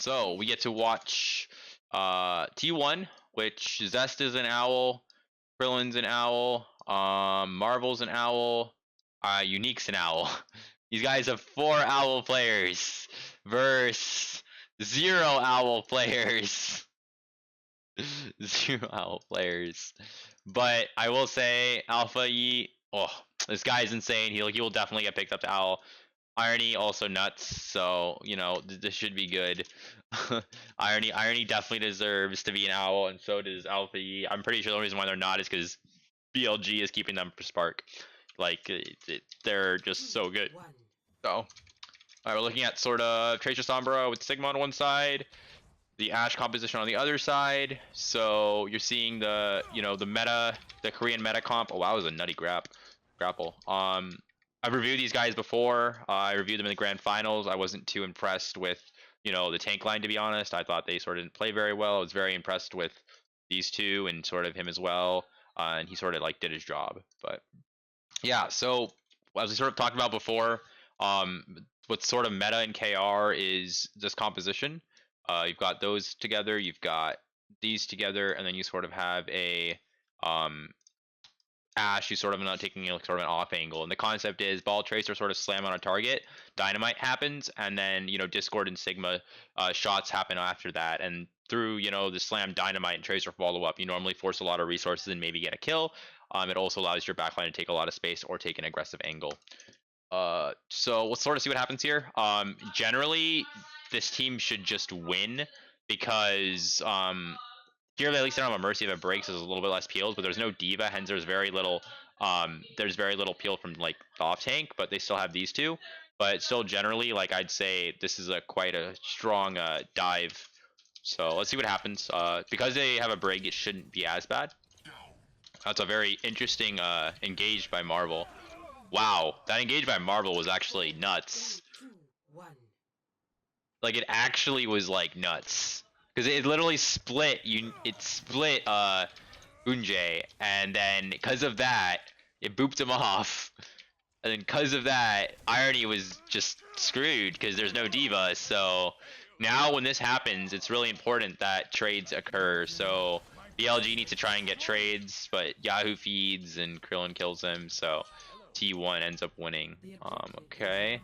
So we get to watch T1, which Zest is an owl, Krillin's an owl, Marvel's an owl, Unique's an owl. These guys have 4 owl players versus 0 owl players. 0 owl players. But I will say Alphayi, oh, this guy's insane. He will definitely get picked up to owl. Irony also nuts, so you know this should be good. Irony definitely deserves to be an owl, and so does Alphayi. I'm pretty sure the reason why they're not is because BLG is keeping them for Spark. Like they're just so good. So, alright, we're looking at sort of Tracer Sombra with Sigma on one side, the Ashe composition on the other side. So you're seeing the the meta, the Korean meta comp. Oh wow, it was a nutty grapple. I've reviewed these guys before. I reviewed them in the grand finals. I wasn't too impressed with, the tank line, to be honest. I thought they sort of didn't play very well. I was very impressed with these two and sort of him as well. And he sort of like did his job. But yeah, so as we sort of talked about before, what's sort of meta in KR is this composition. You've got those together, you've got these together, and then you sort of have a Ashe, you sort of not taking sort of an off angle, and the concept is ball tracer sort of slam on a target, dynamite happens, and then Discord and Sigma shots happen after that, and through the slam, dynamite, and tracer follow up, you normally force a lot of resources and maybe get a kill. It also allows your backline to take a lot of space or take an aggressive angle. So let's sort of see what happens here. Generally, this team should just win because here at least they don't have a Mercy that breaks, so there's a little bit less peels, but there's no Diva, hence there's very little peel from like the off tank, but they still have these two. But still generally, like I'd say this is quite a strong dive. So let's see what happens. Because they have a break, it shouldn't be as bad. That's a very interesting engage by Marvel. Wow, that engage by Marvel was actually nuts. Like it actually was like nuts. Because it literally split Unjae, and then because of that, it booped him off. And then because of that, Irony was just screwed because there's no Diva. So now when this happens, it's really important that trades occur. So BLG needs to try and get trades, but Yahoo feeds and Krillin kills him. So T1 ends up winning. Okay.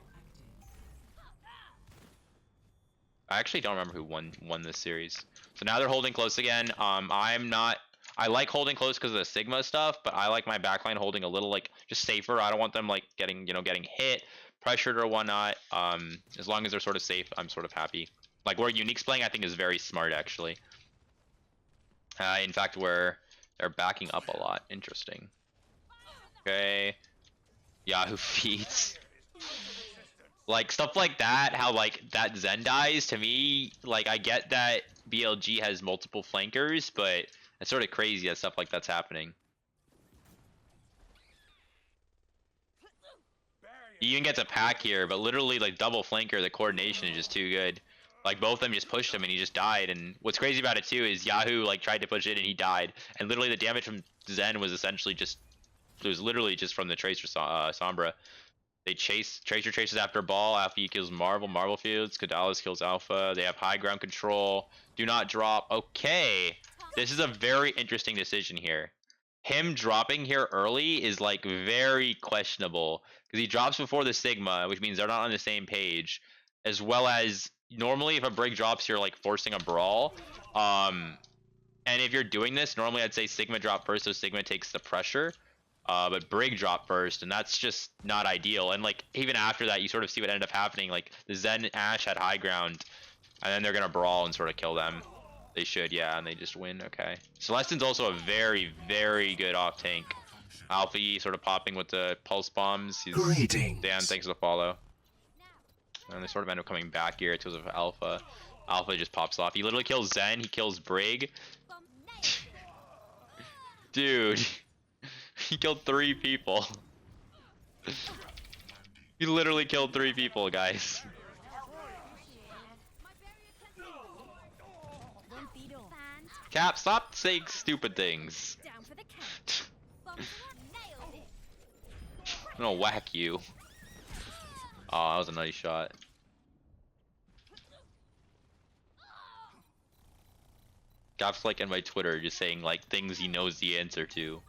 I actually don't remember who won this series. So now they're holding close again. I like holding close because of the Sigma stuff, but I like my backline holding a little like just safer. I don't want them like getting hit, pressured or whatnot. As long as they're sort of safe, I'm sort of happy. Like where Unique's playing, I think is very smart actually. In fact, where they're backing up a lot. Interesting. Okay. Yahoo feeds. Like stuff like that, how like that Zen dies, to me, like I get that BLG has multiple flankers, but it's sort of crazy that stuff like that's happening. He even gets a pack here, but literally like double flanker, the coordination is just too good. Like both of them just pushed him and he just died. And what's crazy about it too is Yahoo like tried to push it and he died. And literally the damage from Zen was essentially just, it was literally just from the Tracer Sombra. They Tracer chases after ball. Alphayi kills Marvel. Marvel fields. Kadalis kills Alpha. They have high ground control. Do not drop. Okay. This is a very interesting decision here. Him dropping here early is like very questionable because he drops before the Sigma, which means they're not on the same page. As well as normally if a break drops, you're like forcing a brawl. And if you're doing this, normally I'd say Sigma drop first so Sigma takes the pressure. But Brig dropped first, and that's just not ideal. And like even after that, you sort of see what ended up happening. Like the Zen Ashe had high ground, and then they're gonna brawl and sort of kill them. They should, yeah, and they just win. Okay. Celestine's also a very, very good off tank. Alphayi sort of popping with the pulse bombs. Dan, thanks for the follow. And they sort of end up coming back here because of Alpha. Alpha just pops off. He literally kills Zen. He kills Brig. Dude. He killed 3 people. He literally killed 3 people, guys. Cap, stop saying stupid things. I'm gonna whack you. Oh, that was a nice shot. Gap's like in my Twitter just saying like things he knows the answer to,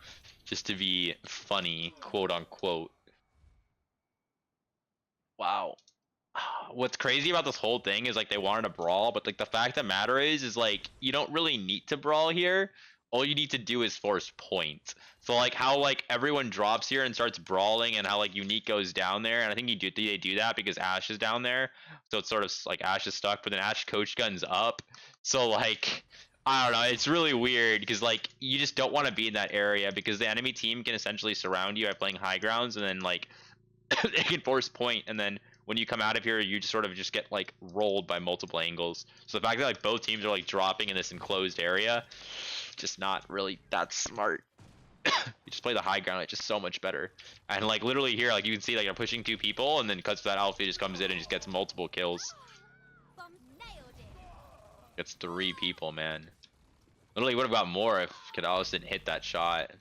just to be funny, quote unquote. Wow. What's crazy about this whole thing is like they wanted to brawl, but like the fact of the matter is like you don't really need to brawl here. All you need to do is force points. So like how like everyone drops here and starts brawling, and how like Unique goes down there, and I think they do that because Ashe is down there, so it's sort of like Ashe is stuck, but then Ashe coach guns up. So like I don't know, it's really weird because like you just don't want to be in that area because the enemy team can essentially surround you by playing high grounds, and then like they can force point, and then when you come out of here, you just sort of just get like rolled by multiple angles. So the fact that like both teams are like dropping in this enclosed area, just not really that smart. You just play the high ground, it's just so much better. And like literally here, like you can see like I'm pushing 2 people, and then cuts to that Alphayi just comes in and just gets multiple kills. Gets 3 people, man. Literally would have got more if Kadalis didn't hit that shot.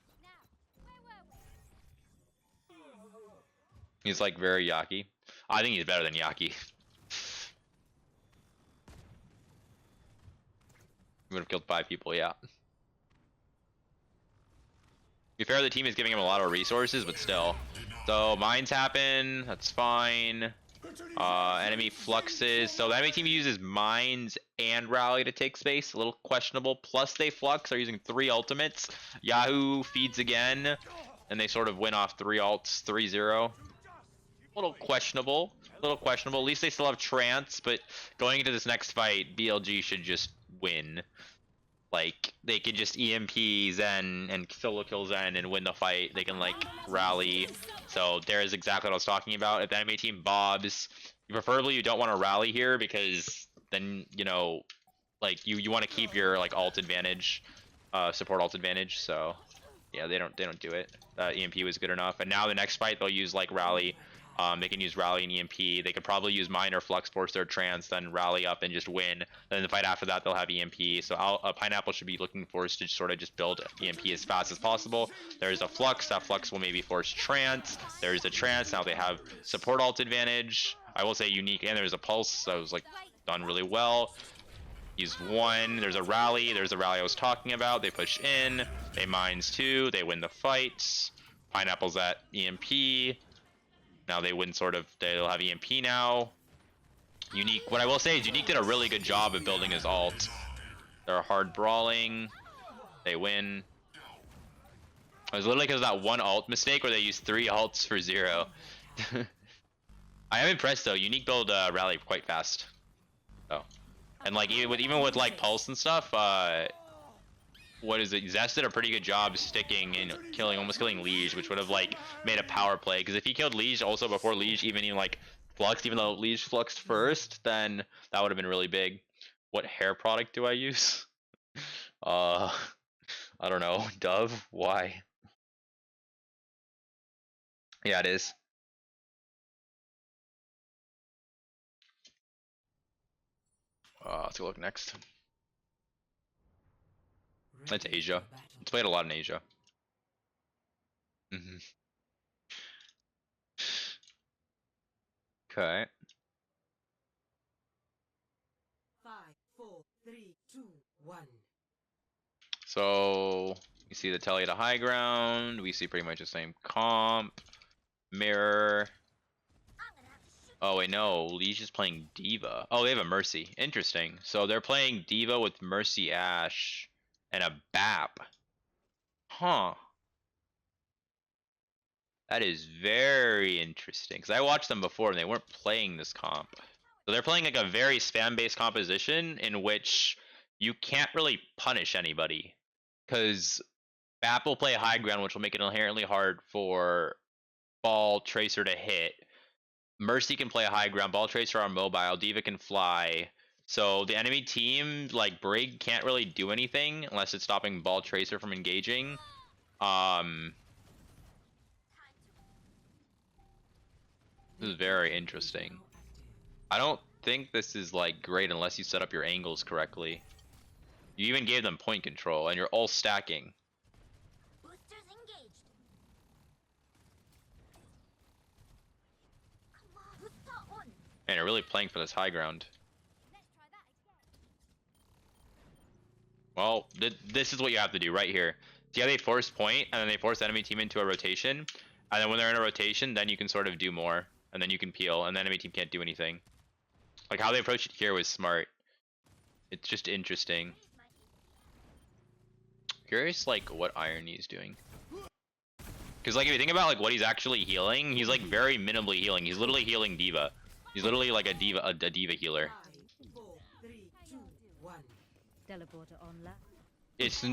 He's like very Yaki. I think he's better than Yaki. He would have killed 5 people, yeah. To be fair, the team is giving him a lot of resources, but still. So mines happen, that's fine. Enemy fluxes. So the enemy team uses mines and rally to take space. A little questionable. Plus they flux. They're using 3 ultimates. Yahoo feeds again, and they sort of win off 3 ults, 3-0. A little questionable. A little questionable. At least they still have trance, but going into this next fight, BLG should just win. Like, they can just EMP Zen and solo kill Zen and win the fight. They can, like, rally. So there's exactly what I was talking about. If the enemy team bobs, preferably you don't want to rally here because then, you know, like, you want to keep your, like, ult advantage, support ult advantage. So, yeah, they don't do it. EMP was good enough. And now the next fight, they'll use, like, rally. They can use rally and EMP. They could probably use mine or flux force their trance, then rally up and just win. Then the fight after that, they'll have EMP. So Pineapple should be looking for us to sort of just build EMP as fast as possible. There's a flux. That flux will maybe force trance. There's a trance. Now they have support ult advantage. I will say Unique, and there's a pulse. That was like done really well. He's 1. There's a rally. There's the rally I was talking about. They push in. They mines 2. They win the fight. Pineapple's at EMP. Now they win sort of, they'll have EMP now. Unique, what I will say is Unique did a really good job of building his ult. They're hard brawling. They win. It was literally because of that one ult mistake where they used 3 ults for 0. I am impressed though, Unique build rally quite fast. Oh. And like even with like pulse and stuff, what is it? Zest did a pretty good job sticking and almost killing Liege, which would have like made a power play. Because if he killed Liege also before Liege even like fluxed, even though Liege fluxed first, then that would have been really big. What hair product do I use? I don't know. Dove? Why? Yeah, it is. Let's go look next. That's Asia. It's played a lot in Asia. Okay. 5, 4, 3, 2, 1. So we see the Telly to high ground. We see pretty much the same comp. Mirror. Oh wait, no. Liege is playing Diva. Oh, they have a Mercy. Interesting. So they're playing Diva with Mercy Ashe and a BAP. Huh. That is very interesting. Because I watched them before and they weren't playing this comp. So they're playing like a very spam-based composition in which you can't really punish anybody. Because BAP will play high ground, which will make it inherently hard for Ball Tracer to hit. Mercy can play a high ground. Ball Tracer are mobile. Diva can fly. So the enemy team, like Brig, can't really do anything unless it's stopping Ball Tracer from engaging. This is very interesting. I don't think this is like great unless you set up your angles correctly. You even gave them point control, and you're all stacking. And you're really playing for this high ground. Well, this is what you have to do right here. See how they force point, and then they force enemy team into a rotation, and then when they're in a rotation, then you can sort of do more, and then you can peel, and the enemy team can't do anything. Like how they approached it here was smart. It's just interesting. Curious, like what Irony's doing. Because like if you think about like what he's actually healing, he's like very minimally healing. He's literally healing D.Va. He's literally like a D.Va healer. 5, 4, 3, 2, 1. Teleporter online. It's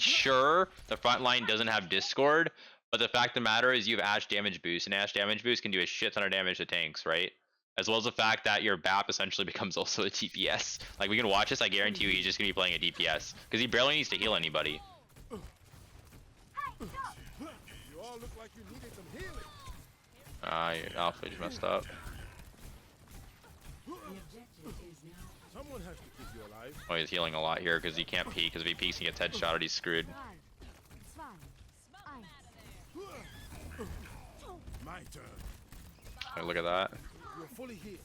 sure the front line doesn't have Discord, but the fact of the matter is you have Ashe damage boost, and Ashe damage boost can do a shit ton of damage to tanks, right? As well as the fact that your BAP essentially becomes also a DPS. Like we can watch this, I guarantee you he's just gonna be playing a DPS because he barely needs to heal anybody. You all look like you needed some healing. Your Alphayi messed up. The objective is now Someone has to keep you alive. Oh, he's healing a lot here because he can't peek. Because if he peeks, he gets headshotted. He's screwed. 3, 2, 1. My turn. Oh, look at that. You're fully healed.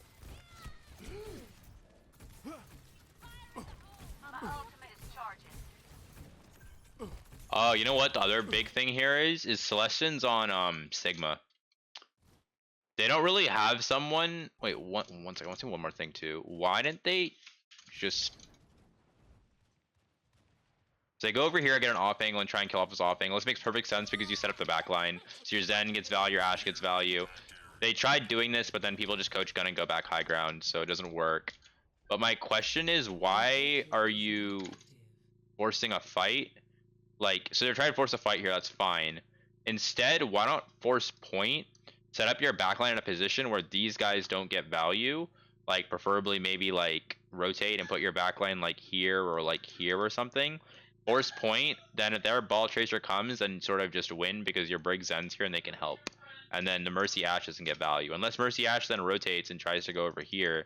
Oh, you know what? The other big thing here is Celestians on Sigma. They don't really have someone. Wait, one second. I want to say one more thing too. Why didn't they just? So they go over here, get an off angle, and try and kill off his off angle. This makes perfect sense because you set up the back line. So your Zen gets value, your Ashe gets value. They tried doing this, but then people just coach gun and go back high ground, so it doesn't work. But my question is, why are you forcing a fight? Like, so they're trying to force a fight here, that's fine. Instead, why not force point? Set up your backline in a position where these guys don't get value. Like, preferably maybe, like, rotate and put your backline, like, here or, like, here or something. Force point, then if their ball tracer comes, then sort of just win because your Brig Zen's here and they can help. And then the Mercy Ashe doesn't get value. Unless Mercy Ashe then rotates and tries to go over here.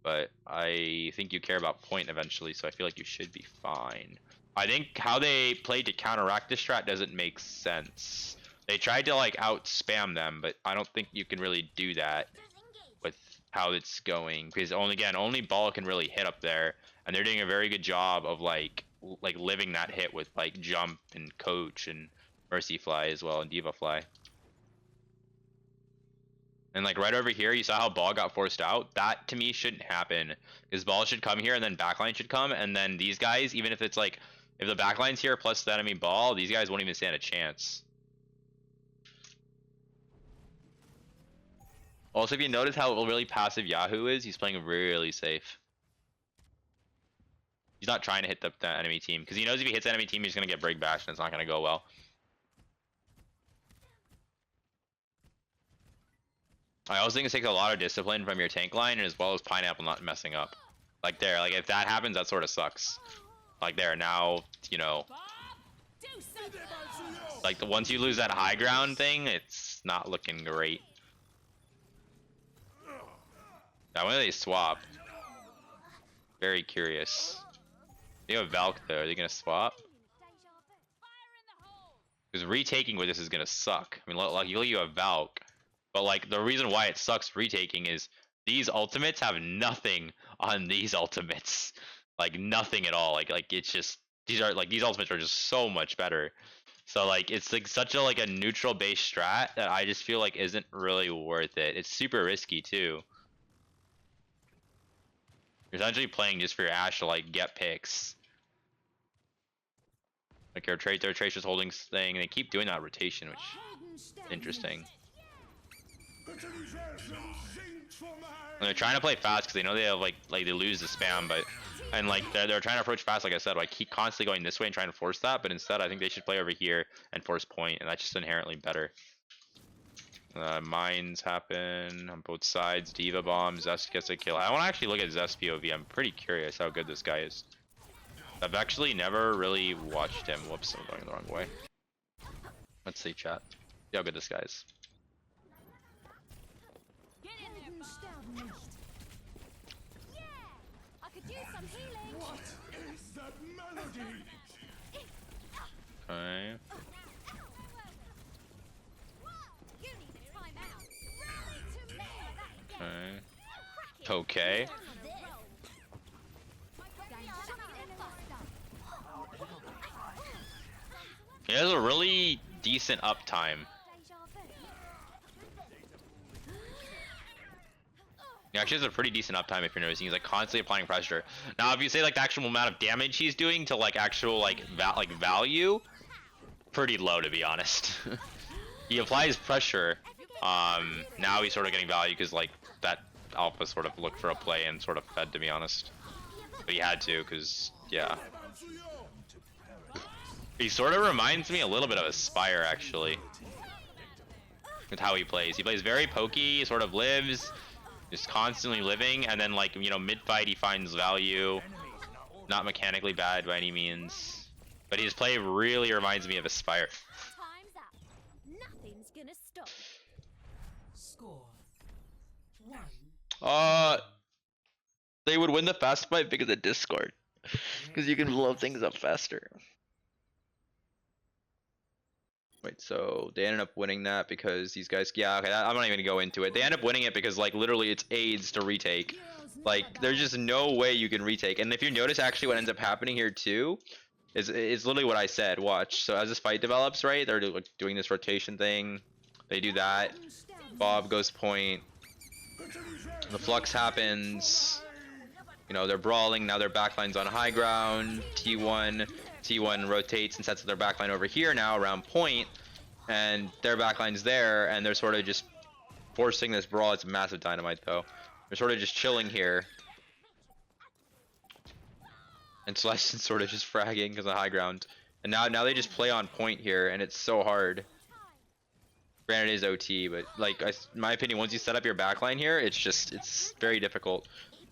But I think you care about point eventually, so I feel like you should be fine. I think how they played to counteract this strat doesn't make sense. They tried to like out spam them, but I don't think you can really do that with how it's going. Because only ball can really hit up there. And they're doing a very good job of like living that hit with like jump and coach and Mercy Fly as well and Diva Fly. And like right over here, you saw how ball got forced out. That to me shouldn't happen. Because ball should come here and then backline should come. And then these guys, even if it's like, if the backline's here plus the enemy ball, these guys won't even stand a chance. Also, if you notice how really passive Yahoo is, he's playing really safe. He's not trying to hit the enemy team. Because he knows if he hits the enemy team, he's going to get Brig Bash and it's not going to go well. I also think it takes a lot of discipline from your tank line, and as well as Pineapple not messing up. Like there, like if that happens, that sort of sucks. Like there, now, you know. Like once you lose that high ground thing, it's not looking great. Now when do they swap? Very curious. They have Valk though, are they gonna swap? Because retaking with this is gonna suck. I mean, luckily you have Valk. But like the reason why it sucks retaking is these ultimates have nothing on these ultimates. Like nothing at all. Like it's just these ultimates are just so much better. So like it's like such a like a neutral based strat that I just feel like isn't really worth it. It's super risky too. You're essentially playing just for your Ashe to like get picks. Like their Tracer's holding thing, and they keep doing that rotation, which is interesting. And they're trying to play fast because they know they have like they lose the spam, but and like they're trying to approach fast. Like I said, like keep constantly going this way and trying to force that, but instead I think they should play over here and force point, and that's just inherently better. Mines happen on both sides. Diva bombs. Zest gets a kill. I want to actually look at Zest POV. I'm pretty curious how good this guy is. I've actually never really watched him. Whoops, I'm going the wrong way. Let's see, chat. See how good this guy is. What is that melody? Okay. Okay. He has a really decent uptime. He actually has a pretty decent uptime if you're noticing. He's like constantly applying pressure. Now, if you say like the actual amount of damage he's doing to like actual like value, pretty low to be honest. He applies pressure. Now he's sort of getting value because like that Alpha sort of looked for a play and sort of fed, to be honest. But he had to, because yeah. He sort of reminds me a little bit of Aspire actually, with how he plays. He plays very pokey, sort of lives, just constantly living, and then like, you know, mid-fight he finds value. Not mechanically bad by any means, but his play really reminds me of Aspire. Time's up. Nothing's gonna stop. Score 1. They would win the fast fight because of Discord, because you can blow things up faster. Wait, so they ended up winning that because these guys, yeah, okay, I'm not even gonna go into it. They end up winning it because like literally it's AIDS to retake. Like there's just no way you can retake. And if you notice, actually what ends up happening here too is literally what I said. Watch. So as this fight develops, right, they're like doing this rotation thing. They do that. Bob goes point. The flux happens. You know, they're brawling. Now their backline's on high ground. T1 rotates and sets their backline over here now around point, and their backline's there, and they're sort of just forcing this brawl. It's massive dynamite though. They're sort of just chilling here, and Celestine's sort of just fragging because of high ground. And now they just play on point here, and it's so hard. Granted, it is OT, but like in my opinion, once you set up your backline here, it's very difficult.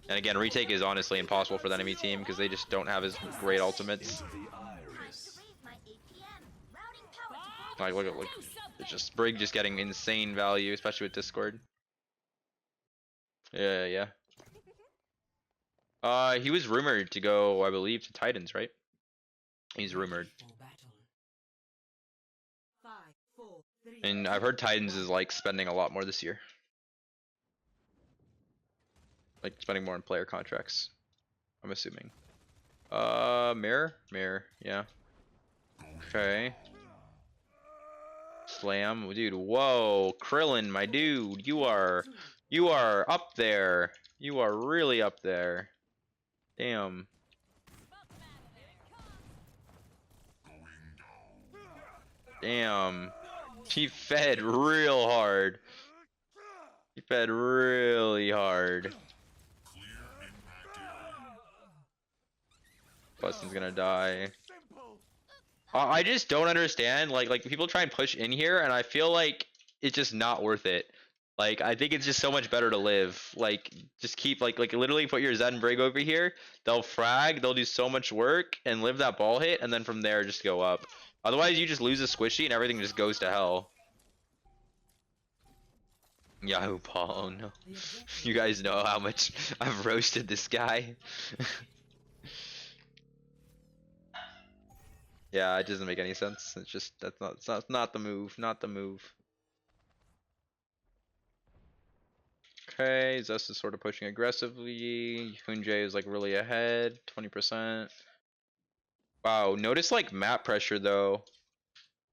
And again, retake is honestly impossible for the enemy team because they just don't have as great ultimates. Like look, it's just Brig just getting insane value, especially with Discord. Yeah. He was rumored to go, I believe, to Titans, right? He's rumored. And I've heard Titans is like spending a lot more this year. Like spending more on player contracts, I'm assuming. Mirror, yeah. Okay. Slam, dude. Whoa, Krillin, my dude, you are up there. You are really up there. Damn. Damn. He fed real hard. He fed really hard. Bustin's gonna die. I just don't understand, like people try and push in here, and I feel like it's just not worth it. Like I think it's just so much better to live. Like just keep like literally put your Zen Brig over here. They'll frag, they'll do so much work and live that ball hit, and then from there just go up. Otherwise you just lose a squishy and everything just goes to hell. Yahoo Paul, oh no. You guys know how much I've roasted this guy. Yeah, it doesn't make any sense. It's just that's not the move, not the move. Okay, Zest is sort of pushing aggressively. Hunjay is like really ahead, 20%. Wow, notice like map pressure though.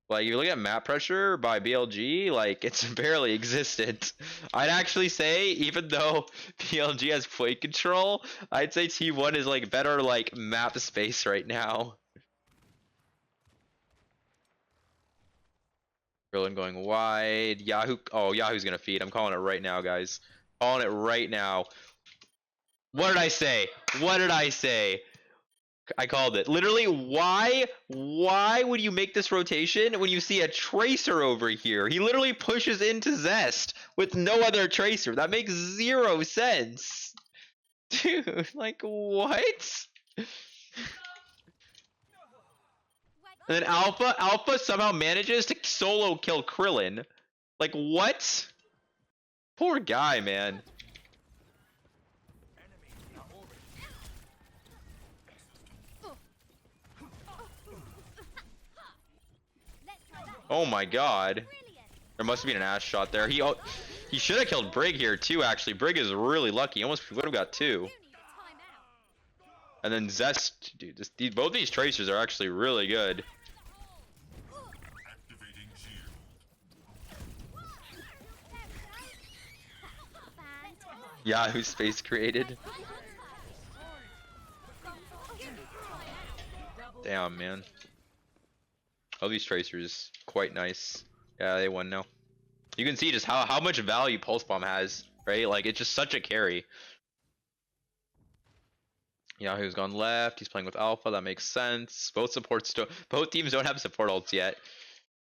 Like you look at map pressure by BLG, like it's barely existent. I'd actually say, even though BLG has play control, I'd say T1 is like better like map space right now. Krillin going wide. Yahoo. Oh, Yahoo's gonna feed. I'm calling it right now, guys. Calling it right now. What did I say? What did I say? I called it. Literally, why would you make this rotation when you see a tracer over here? He literally pushes into Zest with no other tracer. That makes zero sense. Dude, like what? And then Alpha somehow manages to solo kill Krillin. Like what? Poor guy, man. Oh my god. There must have been an ass shot there. He should have killed Brig here too, actually. Brig is really lucky. He almost would have got 2. And then Zest, dude, both these tracers are actually really good. Yahoo space created. Damn, man. Oh, these tracers, quite nice. Yeah, they won now. You can see just how much value Pulse Bomb has, right? Like, it's just such a carry. Yahoo's gone left. He's playing with Alpha. That makes sense. Both teams don't have support ults yet.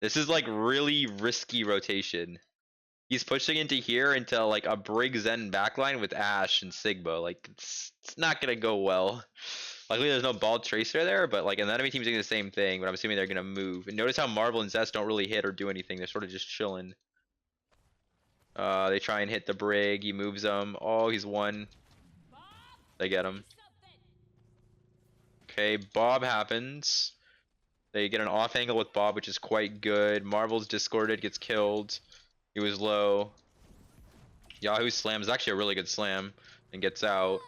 This is like really risky rotation. He's pushing into here into like a Brig Zen backline with Ashe and Sigma. Like it's not gonna go well. Luckily there's no ball tracer there, but like an enemy team's doing the same thing, but I'm assuming they're gonna move. And notice how Marvel and Zest don't really hit or do anything. They're sort of just chilling. They try and hit the Brig. He moves them. Oh, he's one. They get him. Okay, Bob happens. They get an off angle with Bob, which is quite good. Marvel's discorded, gets killed. He was low. Yahoo slams, actually a really good slam, and gets out.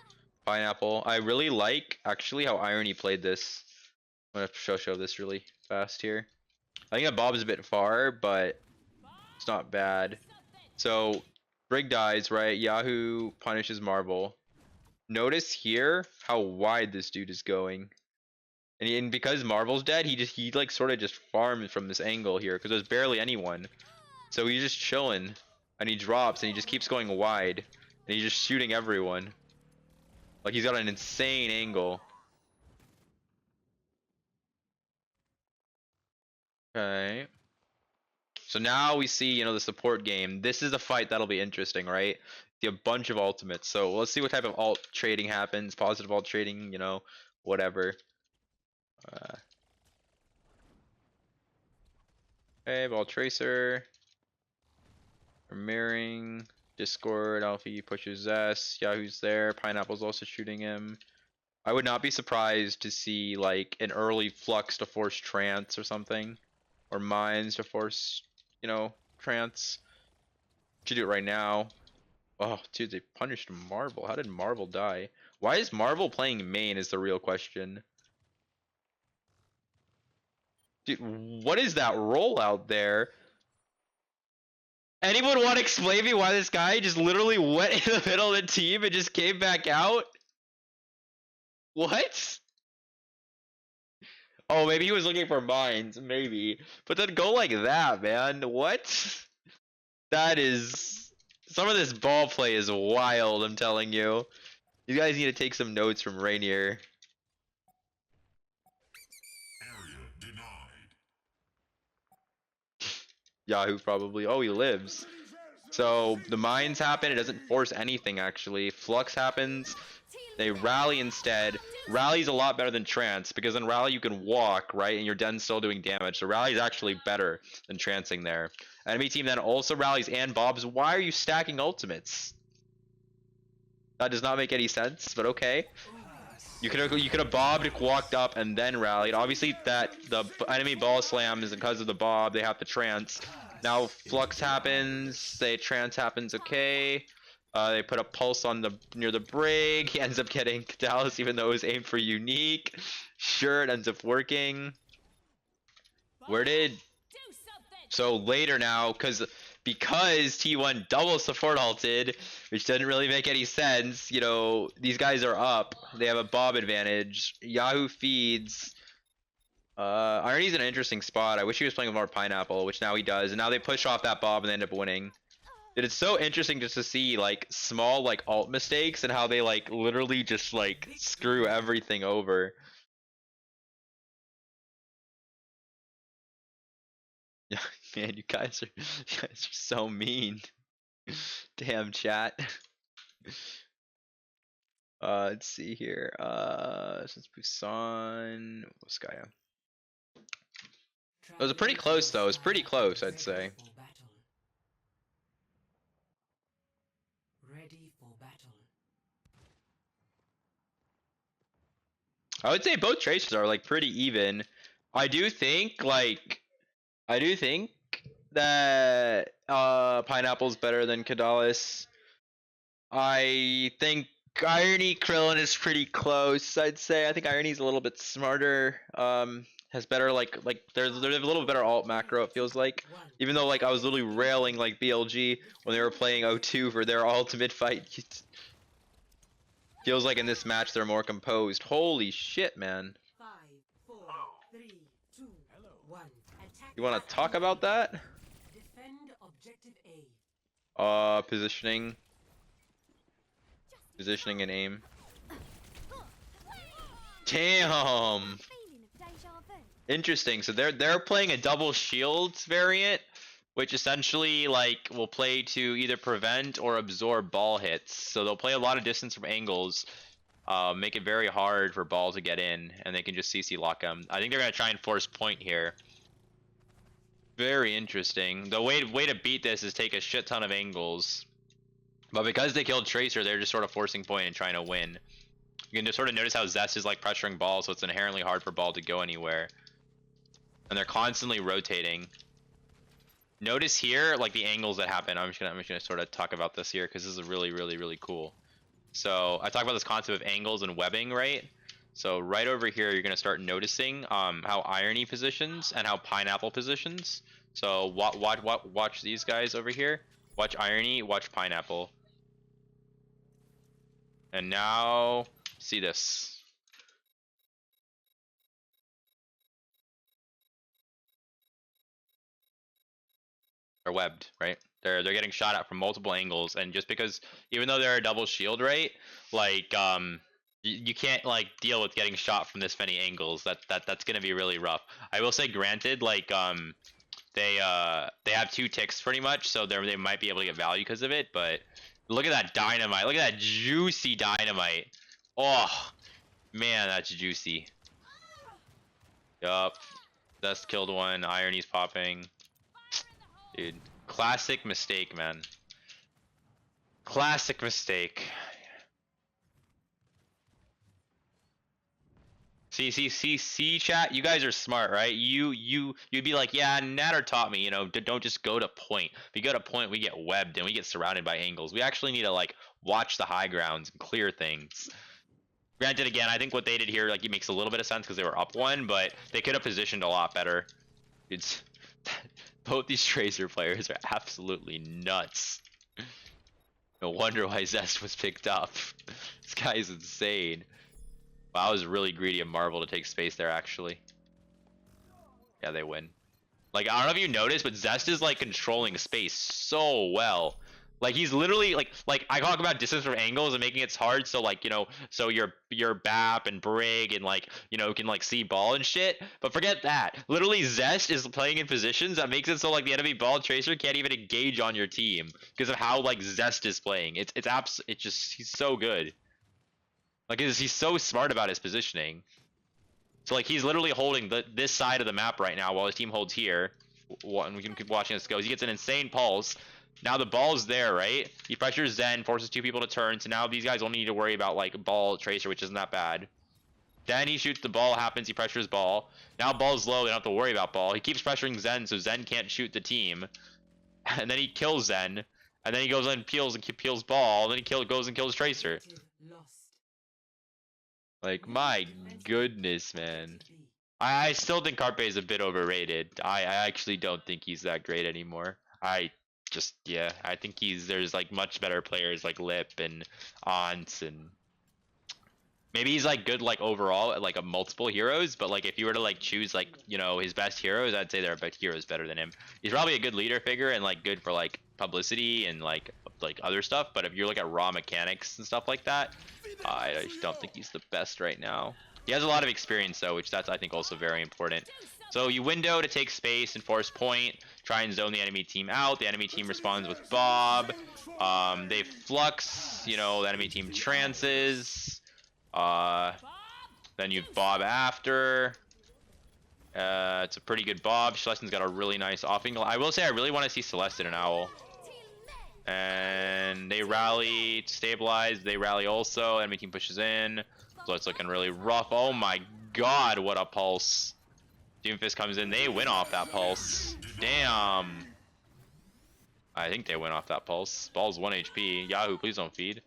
Pineapple. I really like, actually, how Irony played this. I'm gonna show this really fast here. I think that Bob's a bit far, but it's not bad. So, Brig dies, right? Yahoo punishes Marvel. Notice here how wide this dude is going. And because Marvel's dead, he like sort of just farms from this angle here because there's barely anyone. So he's just chilling, and he drops, and he just keeps going wide, and he's just shooting everyone. Like he's got an insane angle. Okay. So now we see, the support game. This is a fight that'll be interesting, right? See a bunch of ultimates. So let's see what type of alt trading happens. Positive alt trading, whatever. Okay, ball tracer. Mirroring. Discord. Alphayi pushes Zest. Yahoo's there. Pineapple's also shooting him. I would not be surprised to see like an early flux to force trance or something. Or mines to force, trance. Should do it right now. Oh, dude, they punished Marvel. How did Marvel die? Why is Marvel playing main is the real question. Dude, what is that roll out there? Anyone want to explain me why this guy just literally went in the middle of the team and just came back out? What? Oh, maybe he was looking for mines, maybe. But then go like that, man. What? That is... Some of this ball play is wild, I'm telling you. You guys need to take some notes from Rainier. Area denied. Yahoo probably. Oh, he lives. So the mines happen. It doesn't force anything, actually. Flux happens. They rally instead. Rally's a lot better than trance, because in rally you can walk, right? And your den's still doing damage. So rally's actually better than trancing there. Enemy team then also rallies and bobs. Why are you stacking ultimates? That does not make any sense, but okay. You could have bobbed, walked up, and then rallied. Obviously, the enemy ball slam is because of the bob. They have to trance. Now flux happens. Trance happens. Okay. They put a pulse on near the Brig. He ends up getting Dallas, even though it was aimed for unique. Sure, it ends up working. So later now, because T1 double support ulted, which doesn't really make any sense. These guys are up. They have a bob advantage. Yahoo feeds. Irony's in an interesting spot. I wish he was playing with more Pineapple, which now he does. And now they push off that bob and they end up winning. Dude, it's so interesting just to see like small like alt mistakes and how they like literally just like screw everything over. Yeah, man, you guys are so mean. Damn, chat. Let's see here. Since Busan, Skya. It was pretty close though. It was pretty close, I'd say. Ready for battle. I would say both tracers are like pretty even. I do think that Pineapple's better than Kadalis. I think Irony Krillin is pretty close, I'd say. I think Irony's a little bit smarter. has better like there's a little better alt macro, it feels like. Even though like I was literally railing like BLG when they were playing O2 for their ultimate fight. Feels like in this match they're more composed. Holy shit, man. 5, 4, 3, 2, 1. Attack. You want to talk about that? Defend objective A. Positioning and aim. Damn. Feeling of deja vu. Interesting. So they're playing a double shields variant, which essentially like will play to either prevent or absorb ball hits. So they'll play a lot of distance from angles, make it very hard for ball to get in, and they can just CC lock them. I think they're gonna try and force point here. Very interesting. The way to beat this is take a shit ton of angles, but because they killed Tracer, they're just sort of forcing point and trying to win. You can just sort of notice how Zest is like pressuring ball, so it's inherently hard for ball to go anywhere, and they're constantly rotating. Notice here, like the angles that happen. I'm just gonna sort of talk about this here because this is really cool. So I talk about this concept of angles and webbing, right? So right over here, you're gonna start noticing how Irony positions and how Pineapple positions. So watch these guys over here. Watch Irony, watch Pineapple. And now see this. They're webbed, right? They're getting shot at from multiple angles, and just because, even though they're a double shield, right? Like you can't like deal with getting shot from this many angles. That's gonna be really rough. I will say, granted, like they have 2 ticks pretty much, so they might be able to get value because of it. But look at that dynamite! Look at that juicy dynamite! Oh man, that's juicy. Yup. Zest killed one. Irony's popping. Dude, classic mistake, man. Classic mistake. See, chat. You guys are smart, right? You'd be like, yeah, Natter taught me, you know, don't just go to point. If you go to point, we get webbed and we get surrounded by angles. We actually need to like watch the high grounds and clear things. Granted, again, I think what they did here, like, it makes a little bit of sense because they were up 1, but they could have positioned a lot better. It's both these Tracer players are absolutely nuts. No wonder why Zest was picked up. This guy is insane. Wow, I was really greedy of Marvel to take space there, actually. Yeah, they win. Like, I don't know if you noticed, but Zest is, like, controlling space so well. Like, he's literally, like I talk about distance from angles and making it hard, so, like, you know, so your BAP and Brig and, like, you know, can, like, see ball and shit. But forget that. Literally, Zest is playing in positions that makes it so, like, the enemy ball tracer can't even engage on your team because of how, like, Zest is playing. It's just, he's so good. Like, he's so smart about his positioning. So, like, he's literally holding this side of the map right now while his team holds here. And we can keep watching this go. He gets an insane pulse. Now the ball's there, right? He pressures Zen, forces 2 people to turn, so now these guys only need to worry about, like, ball tracer, which isn't that bad. Then he shoots the ball, happens, he pressures ball. Now ball's low, they don't have to worry about ball. He keeps pressuring Zen, so Zen can't shoot the team. And then he kills Zen. And then he goes and peels ball, and then he goes and kills Tracer. Like, my goodness, man. I still think Carpe is a bit overrated. I actually don't think he's that great anymore. Yeah, I think there's like much better players like Lip and Ants, and maybe he's like good like overall at like a multiple heroes, but like if you were to like choose like, you know, his best heroes, I'd say there are heroes better than him. He's probably a good leader figure and like good for like publicity and like other stuff, but if you look at raw mechanics and stuff like that, I just don't think he's the best right now. He has a lot of experience though, which that's I think also very important. So you window to take space and force point, try and zone the enemy team out. The enemy team responds with Bob. They flux, you know, the enemy team trances. Then you Bob after. It's a pretty good Bob. Celestine's got a really nice off angle. I will say I really want to see Celestine and Owl. And they rally, stabilize, they rally also. Enemy team pushes in. So it's looking really rough. Oh my god, what a pulse. Doomfist comes in, they win off that pulse. Damn. I think they win off that pulse. Ball's 1 HP. Yahoo, please don't feed.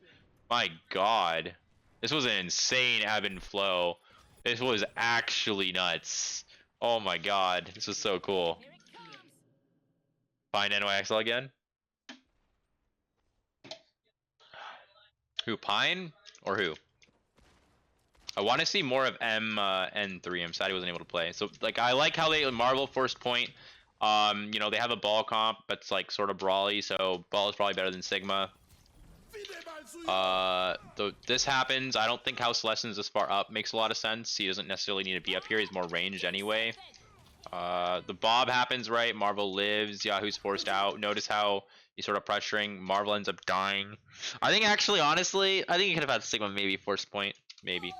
My god. This was an insane ebb and flow. This was actually nuts. Oh my god, this is so cool. Find NYXL again? Who, Pine? Or who? I want to see more of N3. I'm sad he wasn't able to play. So, like, I like how they Marvel first point. You know, they have a ball comp that's like sort of brawly, so ball is probably better than Sigma. This happens. I don't think House Lessons this far up makes a lot of sense. He doesn't necessarily need to be up here. He's more ranged anyway. The Bob happens, right? Marvel lives. Yahoo's forced out. Notice how he's sort of pressuring. Marvel ends up dying. I think actually, honestly, I think he could have had Sigma maybe first point. Maybe.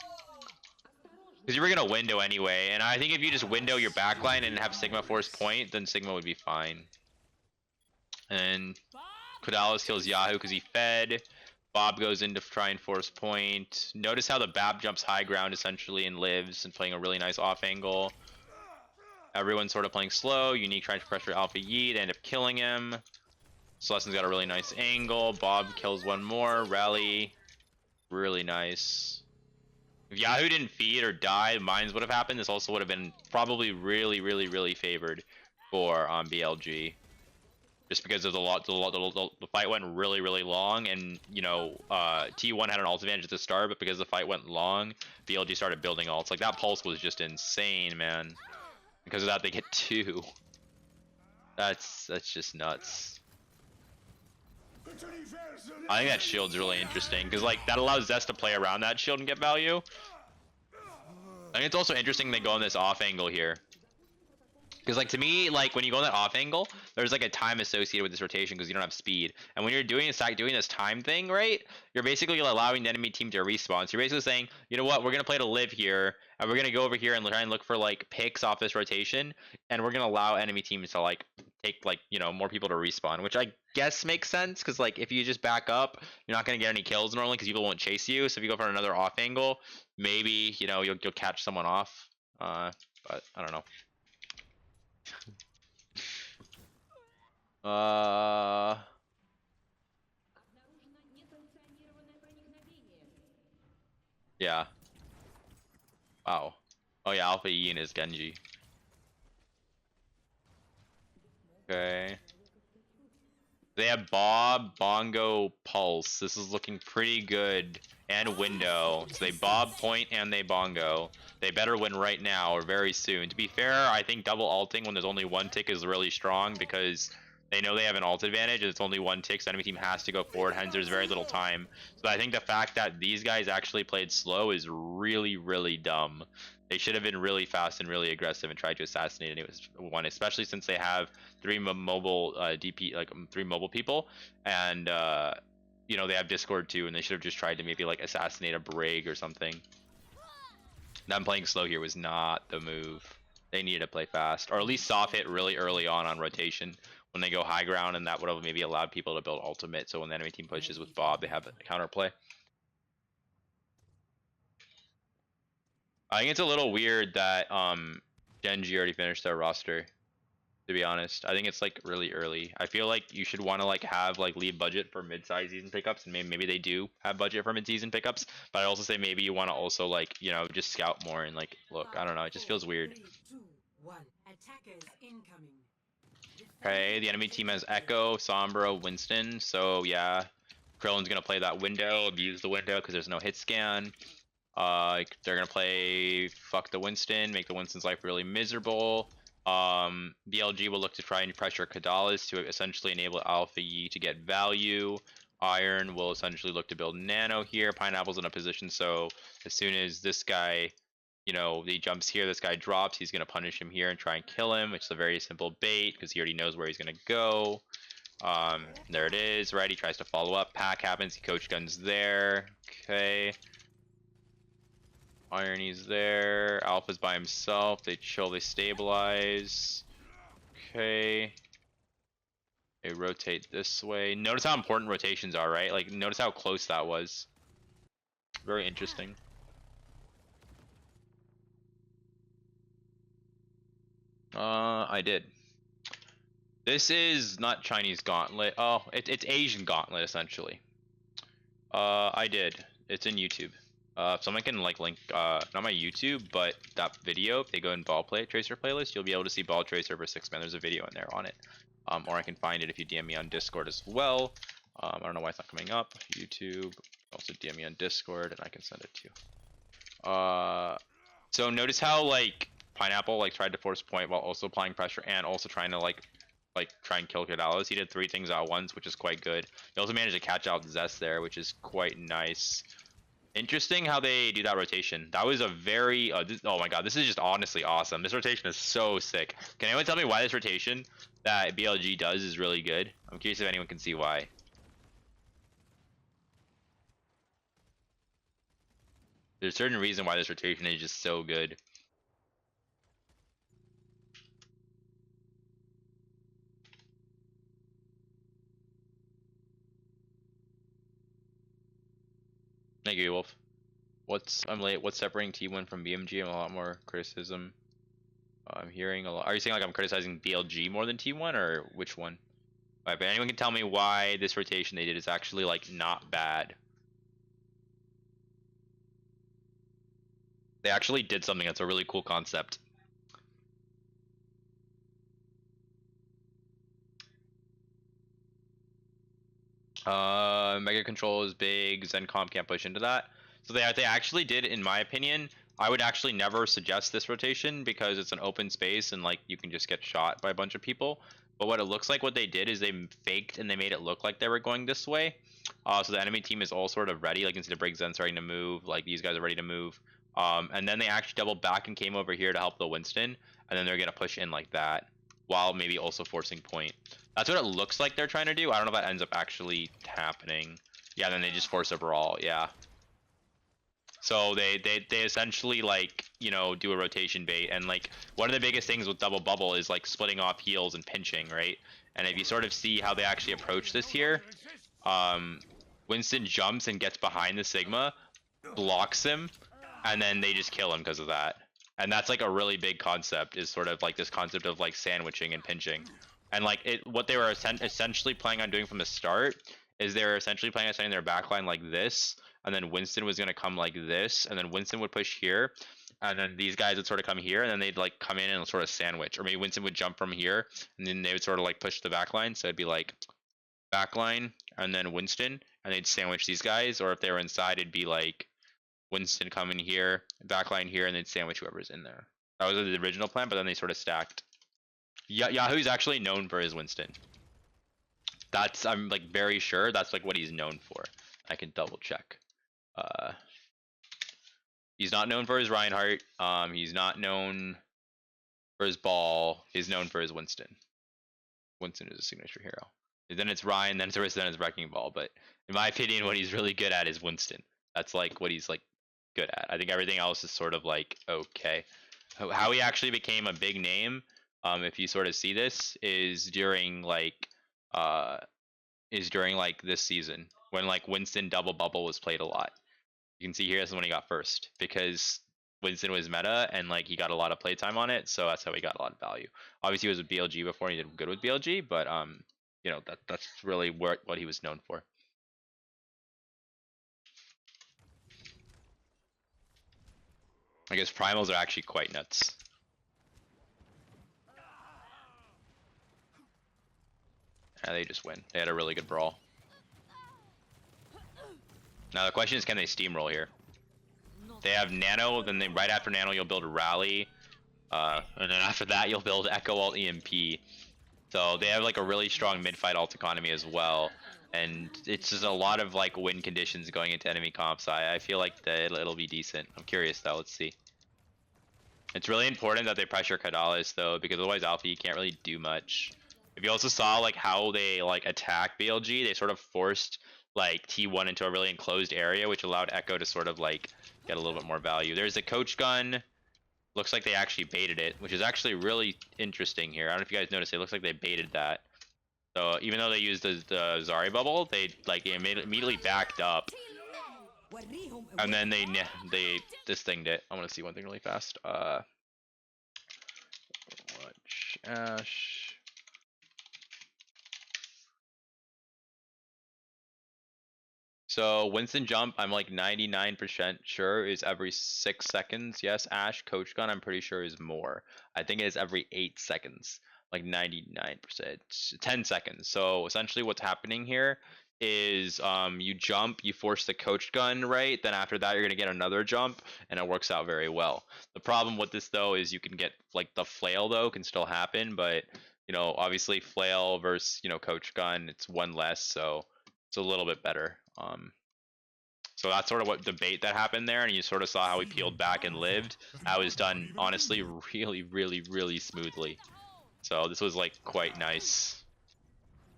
Because you were going to window anyway. And I think if you just window your backline and have Sigma force point, then Sigma would be fine. And Kodalis kills Yahoo because he fed. Bob goes in to try and force point. Notice how the Bab jumps high ground essentially and lives and playing a really nice off angle. Everyone's sort of playing slow. Unique trying to pressure Alphayi. They end up killing him. Celestine's got a really nice angle. Bob kills one more. Rally. Really nice. If Yahoo didn't feed or die, mines would have happened. This also would have been probably really favored for BLG. Just because of the fight went really long, and you know T1 had an ult advantage at the start, but because the fight went long, BLG started building ults. Like that pulse was just insane, man. Because of that, they get 2. That's just nuts. I think that shield's really interesting because like that allows Zest to play around that shield and get value. I think it's also interesting they go on this off angle here. Because like to me, like when you go on that off angle, there's like a time associated with this rotation because you don't have speed. And when you're doing this time thing, right? You're basically allowing the enemy team to respawn. So you're basically saying, you know what, we're gonna play to live here, and we're gonna go over here and try and look for like picks off this rotation, and we're gonna allow enemy teams to like take like more people to respawn, which I guess makes sense because like if you just back up, you're not gonna get any kills normally because people won't chase you. So if you go for another off angle, maybe you'll catch someone off. But I don't know. Yeah. Wow. Oh yeah, Alphayi and his Genji. Okay. They have Bob, Bongo, Pulse. This is looking pretty good. And Window. So they Bob, Point, and they Bongo. They better win right now or very soon. To be fair, I think double ulting when there's only one tick is really strong because they know they have an ult advantage and it's only one tick, so the enemy team has to go forward, hence there's very little time. So I think the fact that these guys actually played slow is really dumb. They should have been really fast and really aggressive and tried to assassinate anyone, especially since they have 3 mobile DP, like 3 mobile people, and they have Discord too, and they should have just tried to maybe like assassinate a Brig or something. Them playing slow here was not the move. They needed to play fast, or at least soft hit really early on rotation when they go high ground, and that would have maybe allowed people to build ultimate. So when the enemy team pushes with Bob, they have a counterplay. I think it's a little weird that Genji already finished their roster. To be honest, I think it's like really early. I feel like you should want to like have like leave budget for mid-size season pickups, and maybe they do have budget for mid-season pickups. But I also say maybe you want to also like just scout more and like look. I don't know. It just feels weird. 3, 2, 1. Attackers incoming. Okay, the enemy team has Echo, Sombra, Winston. So yeah, Krillin's gonna play that window, abuse the window because there's no hit scan. They're gonna play fuck the Winston, make the Winston's life really miserable. BLG will look to try and pressure Kodalis to essentially enable Alphayi to get value. Iron will essentially look to build Nano here. Pineapple's in a position, so as soon as this guy, he jumps here, this guy drops, he's going to punish him here and try and kill him, which is a very simple bait because he already knows where he's going to go. There it is, right? He tries to follow up. Pack happens, he coach guns there. Okay. Irony's there. Alpha's by himself. They chill, they stabilize. Okay. They rotate this way. Notice how important rotations are, right? Like, notice how close that was. Very interesting. I did. This is not Chinese Gauntlet. Oh, it's Asian Gauntlet, essentially. I did. It's in YouTube. If someone can like link not my YouTube, but that video, if they go in ball play tracer playlist, you'll be able to see ball tracer for 6-man. There's a video in there on it. Or I can find it if you DM me on Discord as well. I don't know why it's not coming up. YouTube, also DM me on Discord, and I can send it to you. So notice how like Pineapple like tried to force point while also applying pressure and also trying to like try and kill Kadalis. He did 3 things at once, which is quite good. He also managed to catch out Zest there, which is quite nice. Interesting how they do that rotation. That was a very oh my god, this is just honestly awesome. This rotation is so sick. Can anyone tell me why this rotation that BLG does is really good? I'm curious if anyone can see why. There's a certain reason why this rotation is just so good. Thank you, Wolf. I'm late. What's separating T1 from BMG? I'm a lot more criticism. I'm hearing a lot. Are you saying like I'm criticizing BLG more than T1 or which one? Alright, but anyone can tell me why this rotation they did is actually like not bad. They actually did something that's a really cool concept. Mega Control is big. Zen Comp can't push into that. So they actually did, in my opinion. I would actually never suggest this rotation because it's an open space and like you can just get shot by a bunch of people. But what it looks like what they did is they faked and they made it look like they were going this way. So the enemy team is all sort of ready. Like instead of Brig Zen starting to move, like these guys are ready to move. And then they actually doubled back and came over here to help the Winston. And then they're gonna push in like that, while maybe also forcing point. That's what it looks like they're trying to do. I don't know if that ends up actually happening. Yeah, then they just force a brawl. Yeah. So they essentially like, you know, do a rotation bait, and like one of the biggest things with double bubble is like splitting off heals and pinching, right? And if you sort of see how they actually approach this here, Winston jumps and gets behind the Sigma, blocks him, and then they just kill him because of that. And that's like a really big concept, is sort of like this concept of like sandwiching and pinching. And like what they were essentially planning on doing from the start is they were essentially planning on setting their backline like this, and then Winston was going to come like this, and then Winston would push here, and then these guys would sort of come here, and then they'd like come in and sort of sandwich. Or maybe Winston would jump from here, and then they would sort of like push the backline, so it'd be like backline, and then Winston, and they'd sandwich these guys. Or if they were inside, it'd be like Winston coming here, backline here, and they'd sandwich whoever's in there. That was the original plan, but then they sort of stacked. Yahoo's actually known for his Winston. That's, I'm like very sure that's like what he's known for. I can double check. He's not known for his Reinhardt. He's not known for his ball. He's known for his Winston. Winston is a signature hero. And then it's Ryan, then it's Arista, then it's Wrecking Ball. But in my opinion, what he's really good at is Winston. That's like what he's like good at. I think everything else is sort of like okay. How he actually became a big name, if you sort of see this, is during like this season when like Winston double bubble was played a lot. You can see here this is when he got first, because Winston was meta and like he got a lot of playtime on it, so that's how he got a lot of value. Obviously he was with BLG before and he did good with BLG, but you know, that's really what he was known for. I guess primals are actually quite nuts. Yeah, they just win. They had a really good brawl. Now the question is, can they steamroll here? They have Nano, then they right after Nano you'll build Rally, and then after that you'll build Echo Alt EMP. So they have like a really strong mid-fight ult economy as well, and it's just a lot of like win conditions going into enemy comps. I feel like that it'll be decent. I'm curious though. Let's see. It's really important that they pressure Kadalis though, because otherwise Alphayi can't really do much. If you also saw like how they like attack BLG, they sort of forced like T1 into a really enclosed area, which allowed Echo to sort of like get a little bit more value. There's a coach gun. Looks like they actually baited it, which is actually really interesting here. I don't know if you guys noticed, it looks like they baited that. So even though they used the Zarya bubble, they like immediately backed up, and then they this thinged it. I want to see one thing really fast. Watch Ash. So Winston jump, I'm like 99% sure is every 6 seconds. Yes, Ash coach gun, I'm pretty sure is more. I think it is every 8 seconds, like 99%, 10 seconds. So essentially, what's happening here is you jump, you force the coach gun, right? Then after that, you're gonna get another jump, and it works out very well. The problem with this though is you can get like the flail though can still happen, but you know obviously flail versus coach gun, it's one less, so it's a little bit better. So that's sort of what debate that happened there, and you sort of saw how he peeled back and lived. That was done honestly really smoothly. So this was like quite nice.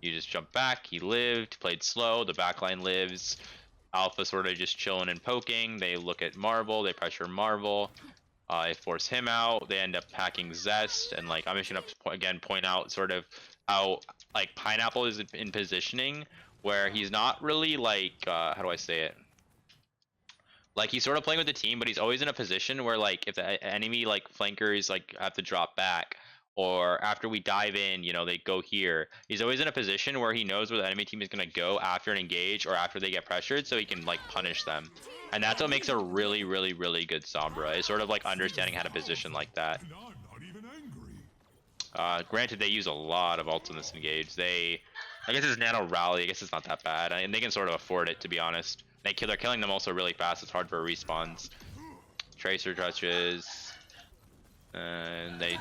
You just jump back, he lived, played slow, the backline lives. Alpha sort of just chilling and poking. They look at Marvel, they pressure Marvel. They force him out. They end up packing Zest, and like I'm just gonna point out sort of how like Pineapple is in positioning where he's not really like how do I say it? Like he's sort of playing with the team, but he's always in a position where like if the enemy like flankers like have to drop back, or after we dive in, they go here. He's always in a position where he knows where the enemy team is gonna go after an engage or after they get pressured, so he can like punish them. And that's what makes a really good Sombra. Is sort of like understanding how to position like that. Granted, they use a lot of ults in this engage. I guess it's nano rally. I guess it's not that bad, and they can sort of afford it, to be honest. They're killing them also really fast. It's hard for respawns. Tracer touches, and they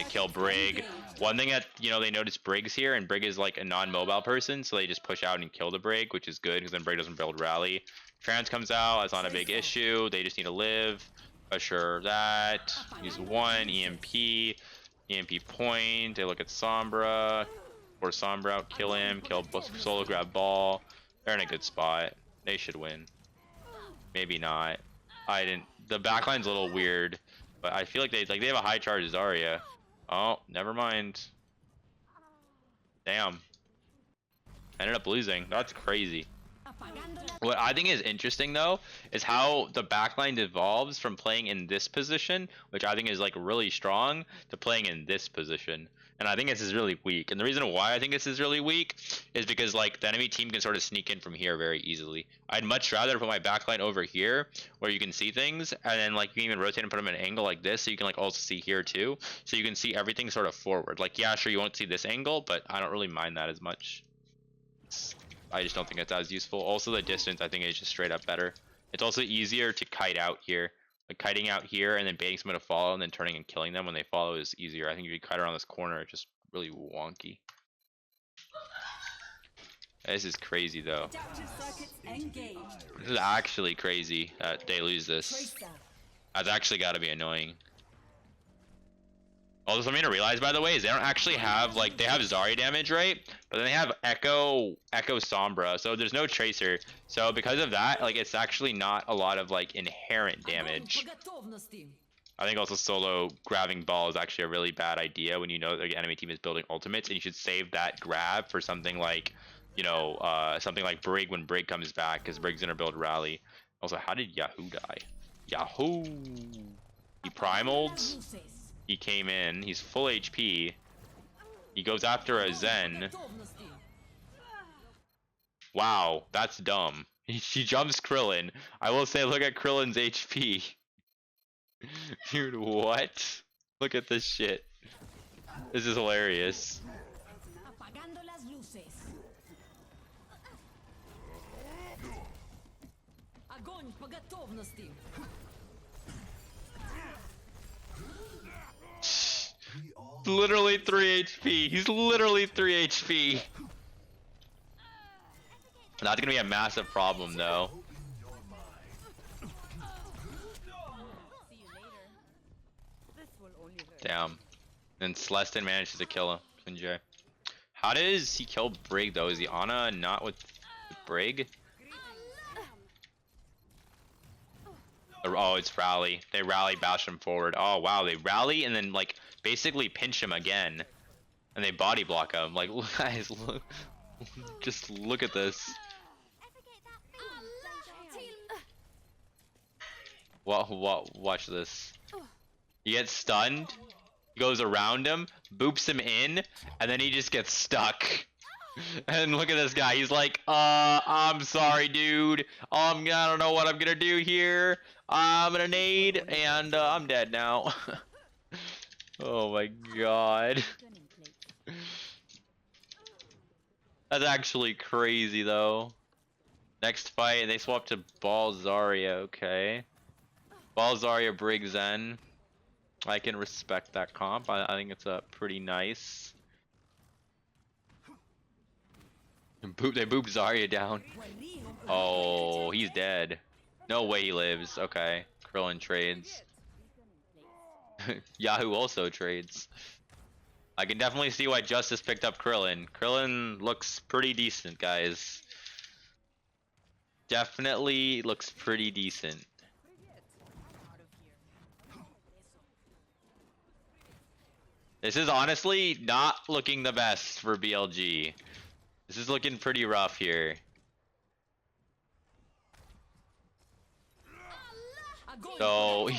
kill Brig. One thing that they notice Brig's here, and Brig is like a non-mobile person, so they just push out and kill the Brig, which is good because then Brig doesn't build rally. Trans comes out. That's not a big issue. They just need to live. Pressure that. Use one EMP point. They look at Sombra. Force Sombra out. Kill him. Kill solo grab ball. They're in a good spot. They should win. Maybe not. I didn't. The backline's a little weird, but I feel like they have a high charge Zarya. Oh, never mind. Damn. Ended up losing. That's crazy. What I think is interesting though is how the backline evolves from playing in this position, which I think is like really strong, to playing in this position. And I think this is really weak. And the reason why I think this is really weak is because like the enemy team can sort of sneak in from here very easily. I'd much rather put my backline over here where you can see things, and then like you can even rotate and put them at an angle like this, so you can like also see here too. So you can see everything sort of forward. Like yeah, sure you won't see this angle, but I don't really mind that as much. I just don't think it's as useful. Also, the distance I think is just straight up better. It's also easier to kite out here. Like kiting out here and then baiting someone to follow and then turning and killing them when they follow is easier. I think if you kite around this corner, it's just really wonky. This is crazy though. This is actually crazy that they lose this. That's actually got to be annoying. Also, something to realize, by the way, is they don't actually have, like, they have Zarya damage, right? But then they have Echo Sombra, so there's no Tracer. So because of that, like, it's actually not a lot of, like, inherent damage. I think also solo grabbing ball is actually a really bad idea when you know the enemy team is building ultimates, and you should save that grab for something like, something like Brig when Brig comes back, because Brig's gonna build rally. Also, how did Yahoo die? Yahoo! He primaled. He came in, he's full HP. He goes after a Zen. Wow, that's dumb. He jumps Krillin. I will say, look at Krillin's HP. Dude, what? Look at this shit. This is hilarious. Literally 3 HP. He's literally 3 HP. That's gonna be a massive problem though. Damn. And Celestin manages to kill him. Kunjay. How does he kill Brig though? Is he Ana not with Brig? Oh, it's rally. They rally, bash him forward. Oh wow, they rally and then like basically pinch him again, and they body block him. Like guys, look, just look at this. What? Watch this. He gets stunned. He goes around him, boops him in, and then he just gets stuck. And look at this guy. He's like, I'm sorry, dude. I don't know what I'm gonna do here. I'm gonna nade, and I'm dead now. Oh my god. Gunning plate. That's actually crazy, though. Next fight, they swap to Ball Zarya. Okay. Ball Zarya Brig Zen. I can respect that comp. I think it's pretty nice. They booped Zarya down. Oh, he's dead. No way he lives. Okay. Krillin trades. Yahoo also trades. I can definitely see why Justice picked up Krillin. Krillin looks pretty decent, guys. Definitely looks pretty decent. This is honestly not looking the best for BLG. This is looking pretty rough here. So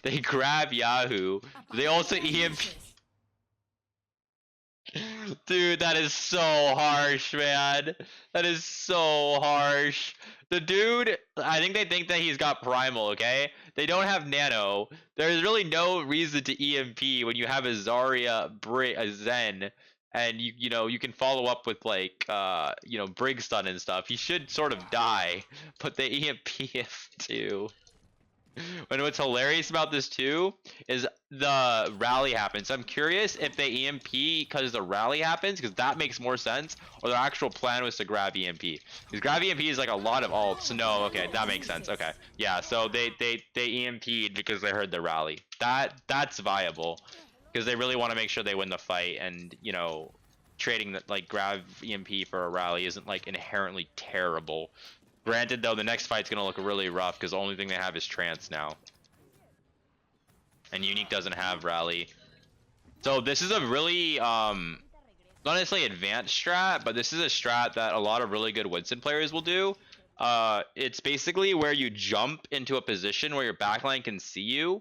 they grab Yahoo. They also EMP. Dude, that is so harsh, man. That is so harsh. The dude, I think they think that he's got primal, okay? They don't have nano. There's really no reason to EMP when you have a Zarya, a Zen, and you can follow up with like Brig stun and stuff. He should sort of die, but they EMP him too. And what's hilarious about this too is the rally happens. I'm curious if they EMP because the rally happens, because that makes more sense, or their actual plan was to grab EMP. Because grab EMP is like a lot of ults. No, okay, that makes sense. Okay, yeah. So they EMP'd because they heard the rally. That's viable because they really want to make sure they win the fight, and trading that like grab EMP for a rally isn't like inherently terrible. Granted, though, the next fight's gonna look really rough because the only thing they have is Trance now. And Unique doesn't have Rally. So this is a really, not necessarily advanced strat, but this is a strat that a lot of really good Winston players will do. It's basically where you jump into a position where your backline can see you,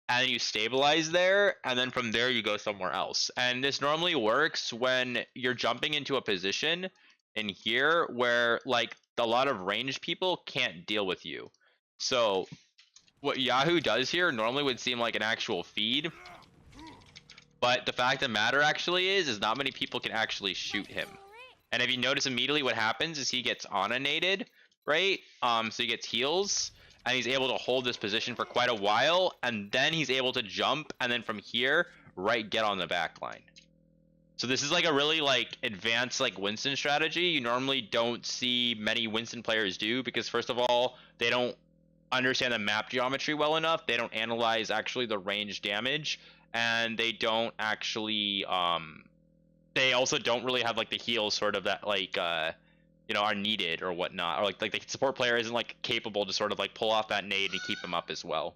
and then you stabilize there, and then from there you go somewhere else. And this normally works when you're jumping into a position in here where, like, a lot of ranged people can't deal with you. So what Yahoo does here normally would seem like an actual feed, but the fact of the matter actually is not many people can actually shoot him. And if you notice immediately what happens is he gets onated, right? So he gets heals, and he's able to hold this position for quite a while, and then he's able to jump, and then from here, right, get on the back line. So this is like a really like advanced like Winston strategy. You normally don't see many Winston players do because first of all, they don't understand the map geometry well enough. They don't analyze actually the range damage, and they don't actually they also don't really have like the heals sort of that like are needed or whatnot, or like the support player isn't like capable to sort of like pull off that nade and keep him up as well.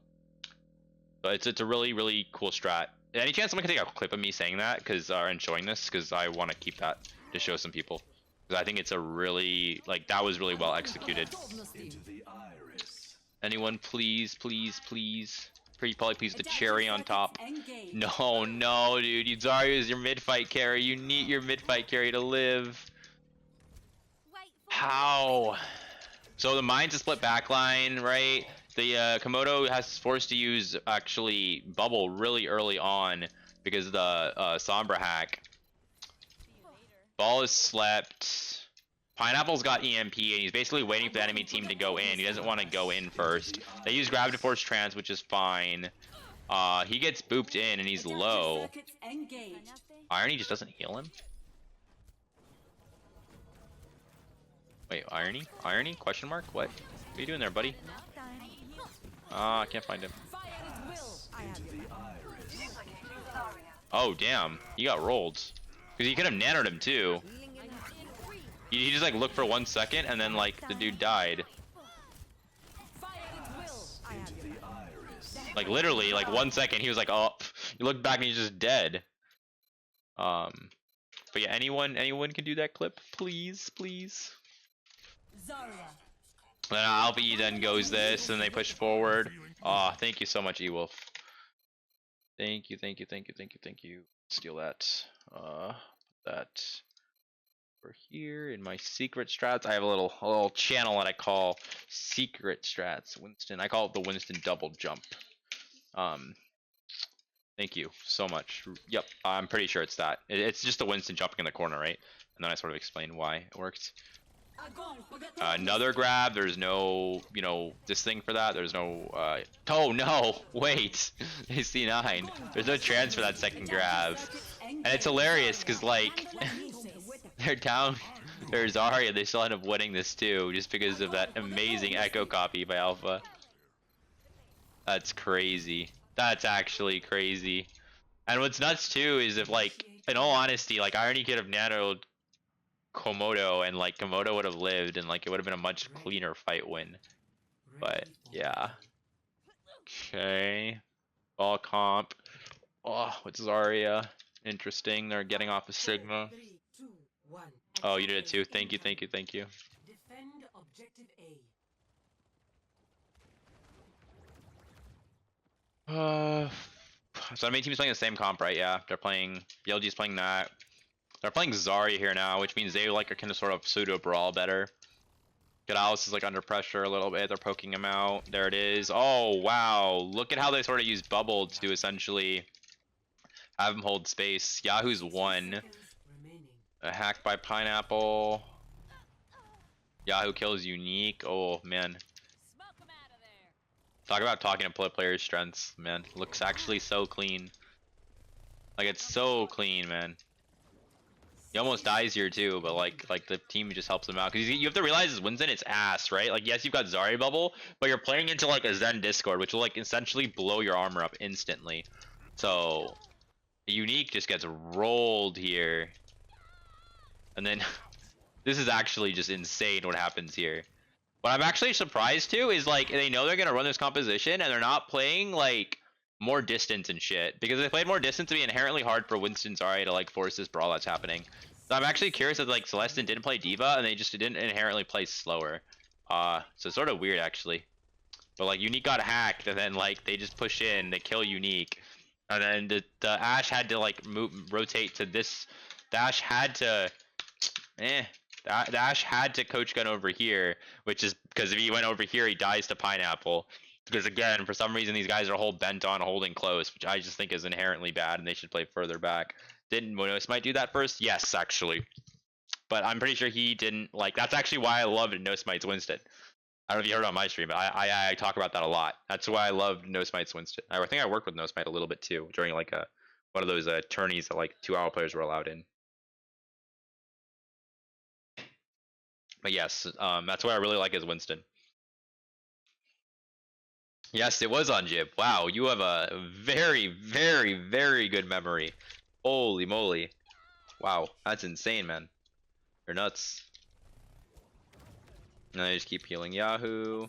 So it's a really cool strat. Any chance someone can take a clip of me saying that and showing this, because I want to keep that to show some people, because I think it's a really that was really well executed. Anyone, please. Probably please the cherry on top. No, dude. Zarya is your mid-fight carry. You need your mid-fight carry to live. How? So the mine's a split backline, right? The Komodo has forced to use actually bubble really early on because of the Sombra hack. Ball is slept. Pineapple's got EMP, and he's basically waiting for the enemy team to go in. He doesn't want to go in first. They use Grab to force Trance, which is fine. He gets booped in, and he's low. Irony just doesn't heal him? Wait, Irony? Irony? Question mark? What? What are you doing there, buddy? I can't find him. Oh, damn. He got rolled. Because he could have nanoed him, too. He just, like, looked for 1 second, and then, like, the dude died. Like, literally, like, 1 second, he was like, oh. You look back, and he's just dead. But yeah, anyone can do that clip? Please. Then Alphayi then goes this, and they push forward. Aw, thank you so much, Ewolf. Thank you. Steal that. That over here in my secret strats. I have a little channel that I call secret strats. Winston, I call it the Winston double jump. Thank you so much. Yep, I'm pretty sure it's that. It's just the Winston jumping in the corner, right? And then I sort of explain why it worked. Another grab. There's no, this thing for that. There's no. Oh no! Wait, AC9. There's no chance for that second grab, and it's hilarious because like they're down. There's Zarya. They still end up winning this too, just because of that amazing echo copy by Alpha. That's crazy. That's actually crazy. And what's nuts too is if like, in all honesty, like I already could have nanoed Komodo and like Komodo would have lived and like it would have been a much cleaner fight win. But yeah. Okay. Ball comp. Oh, with Zarya. Interesting. They're getting off of Sigma. Oh, you did it too. Thank you, thank you, thank you. Defend objective A. So the main team's playing the same comp, right? Yeah, they're playing. BLG's playing that. They're playing Zarya here now, which means they like are kind of sort of pseudo brawl better. Alice is like under pressure a little bit. They're poking him out. There it is. Oh wow! Look at how they sort of use bubble to essentially have him hold space. Yahoo's won. A hack by Pineapple. Yahoo kills Unique. Oh man. Talk about talking to players' strengths, man. Looks actually so clean. Like it's so clean, man. He almost dies here too, but like the team just helps him out because you have to realize is Winston, it's ass, right? Like yes, you've got Zarya bubble, but you're playing into like a Zen Discord, which will like essentially blow your armor up instantly. So Unique just gets rolled here, and then this is actually just insane what happens here. What I'm actually surprised too is like they know they're gonna run this composition and they're not playing like more distance and shit, because if they played more distance, it'd be inherently hard for Winston Zarya to like force this brawl that's happening. So I'm actually curious if like Celestin didn't play D.Va and they just didn't inherently play slower. So it's sort of weird actually. But like Unique got hacked and then like they just push in, they kill Unique, and then the Ashe had to like rotate to this. The Ashe had to, the Ashe had to coach gun over here, which is because if he went over here, he dies to Pineapple. Because again, for some reason, these guys are whole bent on holding close, which I just think is inherently bad, and they should play further back. Didn't Monos might do that first? Yes, actually. But I'm pretty sure he didn't. Like, that's actually why I loved No Smites Winston. I don't know if you heard on my stream, but I talk about that a lot. That's why I loved No Smites Winston. I think I worked with No Smite a little bit too during like one of those tourneys that like 2-hour players were allowed in. But yes, that's what I really like is Winston. Yes, it was on Jib. Wow, you have a very, very, very good memory. Holy moly. Wow, that's insane, man. You're nuts. And they just keep healing Yahoo.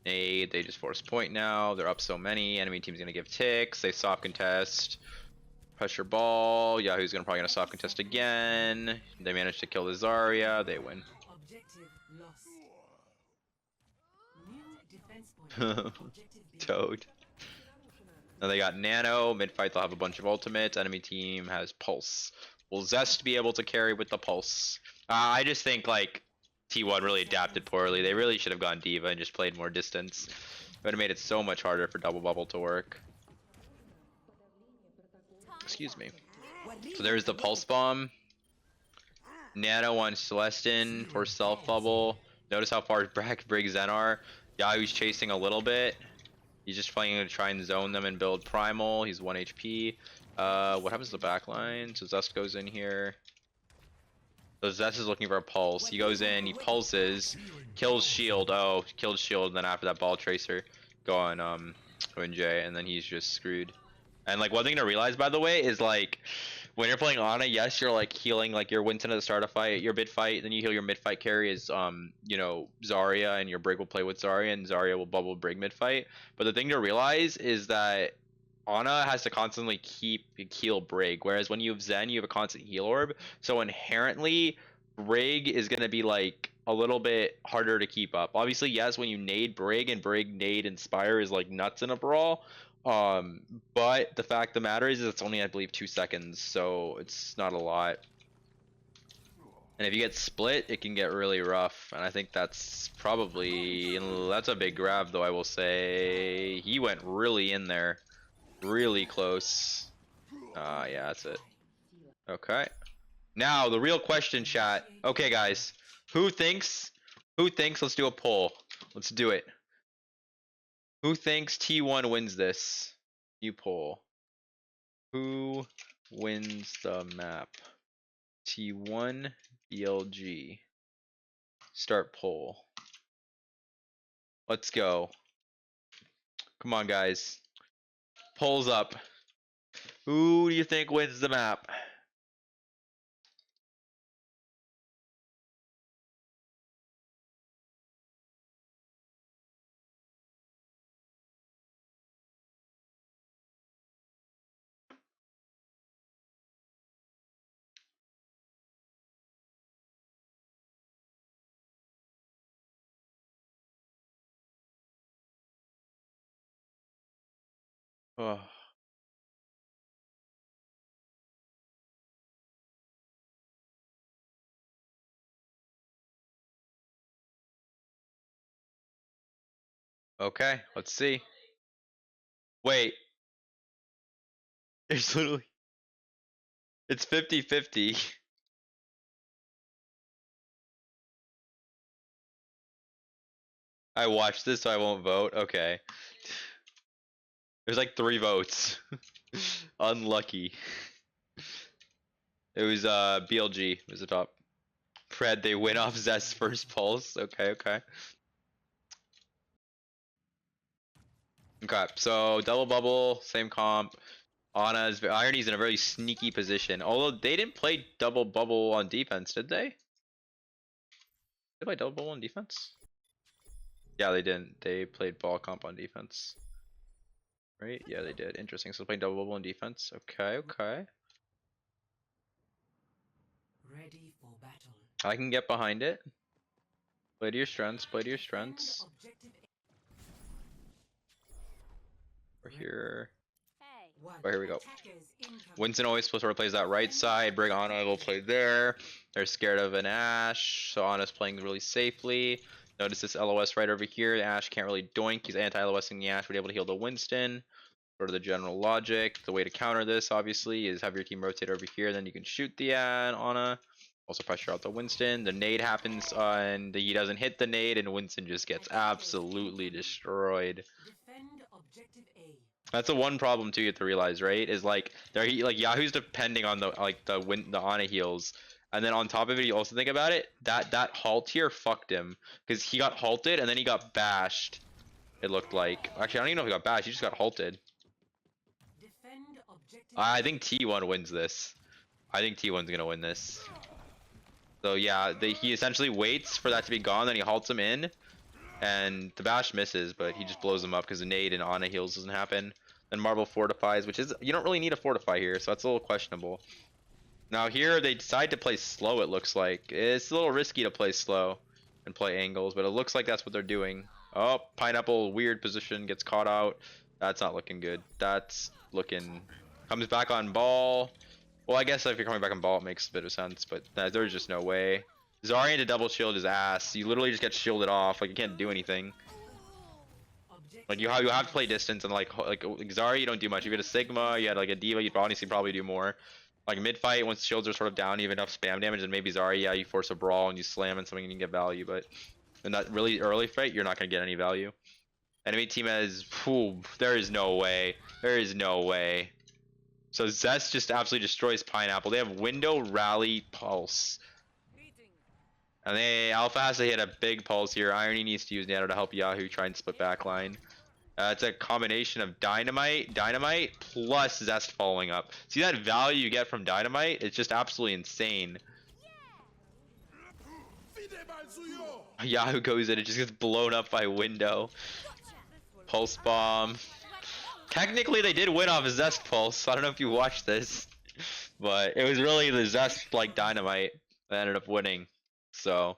They just force point now. They're up so many. Enemy team's gonna give ticks. They soft contest. Pressure ball. Yahoo's probably gonna soft contest again. They manage to kill the Zarya. They win. Objective lost. New defense point. Objective B. Toad. Now they got Nano. Mid-fight they'll have a bunch of ultimates. Enemy team has Pulse. Will Zest be able to carry with the Pulse? I just think like T1 really adapted poorly. They really should have gone D.Va and just played more distance. It would have made it so much harder for Double Bubble to work. Excuse me. So there's the Pulse Bomb. Nano on Celestin for Self Bubble. Notice how far back Brig Zen are. Yahoo's chasing a little bit. He's just playing to try and zone them and build Primal. He's 1 HP. What happens to the backline? So Zest goes in here. So Zest is looking for a pulse. He goes in, he pulses, kills shield. Oh, killed shield. And then after that, ball tracer go on ONJ, and then he's just screwed. And like one thing to realize, by the way, is like when you're playing Ana, yes, you're like healing like your Winston at the start of fight, your mid fight, then you heal your mid fight carry is Zarya, and your Brig will play with Zarya, and Zarya will bubble Brig mid fight. But the thing to realize is that Ana has to constantly heal Brig, whereas when you have Zen, you have a constant heal orb. So inherently, Brig is gonna be like a little bit harder to keep up. Obviously, yes, when you nade Brig and Brig nade Inspire is like nuts in a brawl. But the fact of the matter is it's only, I believe, 2 seconds, so it's not a lot. And if you get split, it can get really rough. And I think that's probably, that's a big grab though, I will say. He went really in there. Really close. Yeah, that's it. Okay. Now, the real question, chat. Okay, guys. Who thinks, let's do a poll. Let's do it. Who thinks T1 wins this? You poll. Who wins the map? T1 BLG. Start poll. Let's go. Come on, guys. Polls up. Who do you think wins the map? Oh. Okay, let's see. Wait. It's literally... It's 50-50. I watched this, so I won't vote. Okay. There's like 3 votes. Unlucky. It was BLG was the top. Fred, they win off Zest's first pulse. Okay, okay. Okay, so double bubble, same comp. Ana's Irony's in a very sneaky position. Although they didn't play double bubble on defense, did they? Did they play double bubble on defense? Yeah, they didn't. They played ball comp on defense. Right? Yeah, they did. Interesting. So playing double bubble on defense. Okay, okay. Ready for battle. I can get behind it. Play to your strengths. Play to your strengths. Objective We're here. Hey. one. Oh, here we go. Attackers incoming. Winston always supposed to plays that right side. Bring Ana will play there. They're scared of an Ashe, so Ana's playing really safely. Notice this LOS right over here. Ashe can't really doink. He's anti-LOSing the Ashe, but able to heal the Winston. Sort of the general logic. The way to counter this, obviously, is have your team rotate over here. Then you can shoot the Ana. Also pressure out the Winston. The nade happens, and he doesn't hit the nade, and Winston just gets absolutely destroyed. Defend objective A. That's the one problem too you have to realize, right? Is like Yahoo's depending on the Ana heals. And then on top of it, you also think about it, that halt here fucked him. Because he got halted and then he got bashed. It looked like. Actually, I don't even know if he got bashed, he just got halted. Defend objective I think T1 wins this. I think T1's gonna win this. So yeah, he essentially waits for that to be gone, then he halts him in. And the bash misses, but he just blows him up because the nade and Ana heals doesn't happen. Then Marble fortifies, which is, you don't really need a fortify here, so that's a little questionable. Now here they decide to play slow, it looks like. It's a little risky to play slow and play angles, but it looks like that's what they're doing. Oh, Pineapple, weird position, gets caught out. That's not looking good. That's looking... Comes back on ball. Well, I guess if you're coming back on ball, it makes a bit of sense, but there's just no way. Zarya into double shield his ass. You literally just get shielded off. Like, you can't do anything. Like, you have to play distance, and like Zarya, you don't do much. You get a Sigma, you had like a Diva, you'd honestly probably do more. Like mid-fight, once shields are sort of down, you have enough spam damage, and maybe Zarya, yeah, you force a brawl and you slam and something and you can get value, but in that really early fight, you're not going to get any value. Enemy team has... Whew, there is no way. There is no way. So Zest just absolutely destroys Pineapple. They have Window, Rally, Pulse. And Alpha has to hit a big pulse here. Irony needs to use Nano to help Yahoo try and split backline. It's a combination of Dynamite, plus Zest following up. See that value you get from Dynamite? It's just absolutely insane. Yahoo goes in, it just gets blown up by Window. Pulse Bomb. Technically they did win off a Zest Pulse. I don't know if you watched this. But it was really the Zest like Dynamite that ended up winning. So